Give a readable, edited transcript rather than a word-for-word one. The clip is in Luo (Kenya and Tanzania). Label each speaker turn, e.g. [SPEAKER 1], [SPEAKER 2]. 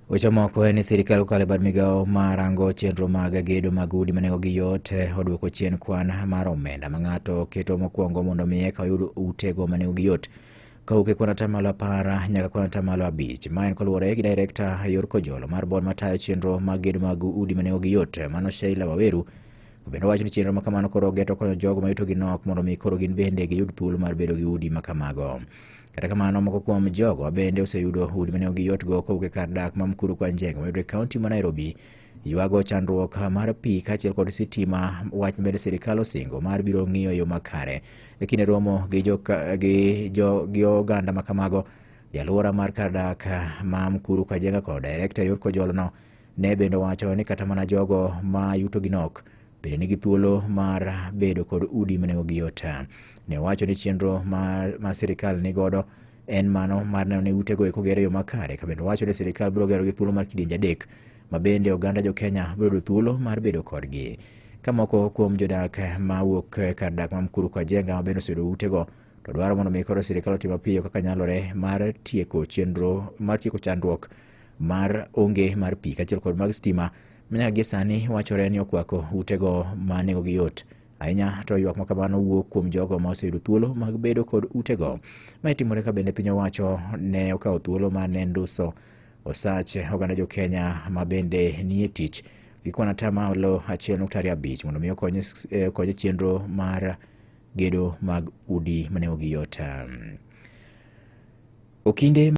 [SPEAKER 1] Weche moko en ni sirkal okalo bad migao marango chenro mag gedo mag udi ma nengogi yot oduoko chien kwan mar omenda ma ng'ato keto mokwongo mondo mi eka oyud utego ma nengogi yot kawuok e kwan atamalo 10 nyaka kwan atamalo 5. Ma en kaluwore gi Director Yor Kojolo mar bod matayo chenro mag gedo mag udi ma nengogi yot mano Sheila Waweru. Bende owacho ni chenro ma kamano koro geto konyo jogo ma yutogi nok mondo mi koro gin bende giyud thuolo mar bedo gi udi ma kamago. Kata kamano, moko kuom jogo bende oseyudo udi ma nengogi yot go kowuok e kar dak ma Mkuru kwa Njenga mayudore e kaunti ma Nairobi ywago chandruok mar pi kaachiel kod sitima. Wach bende sirkal osingo mar biro ng'iyo yo makare e kinde romo gi oganda ma kamago. Alwora mar kar dak ma Mkuru kwa Njenga kod Director Yor Kojolo no ne bende wacho ni kata mana jogo ma yutogi nok bende nigi thuolo mar bedo kod udi ma nengogi yot. Ne wacho ni chenro ma sirkal ni godo en mano mar neno ni utego eko gere yo makare. Ka bende wacho ni sirkal biro gero gi thuolo mar kidienje 3 ma bende oganda jo Kenya biro yudo thuolo mar bedo kodgi. Ka moko kuom jodak ma wuok kar dak ma Mkuru kwa Njenga ma bende oseyudo utego to dwaro mondo mi koro sirkal otim mapiyo kaka nyalore mar tieko chandruok mar onge mar pi kaachiel kod mag stima manyaka gie sani wachore ni okwako utego ma nengogi yot ahinya. To ywak ma kamano wuok kuom jogo ma oseyudo thuolo mag bedo kod utego. Ma itimore ka bende piny owacho ne okawo thuolo mar nduso osach oganda jo Kenya ma bende nie tich gi kwan atamalo 1.5 mondo mi okonye chenro mar gedo mag udi ma nengogi yot. Okinde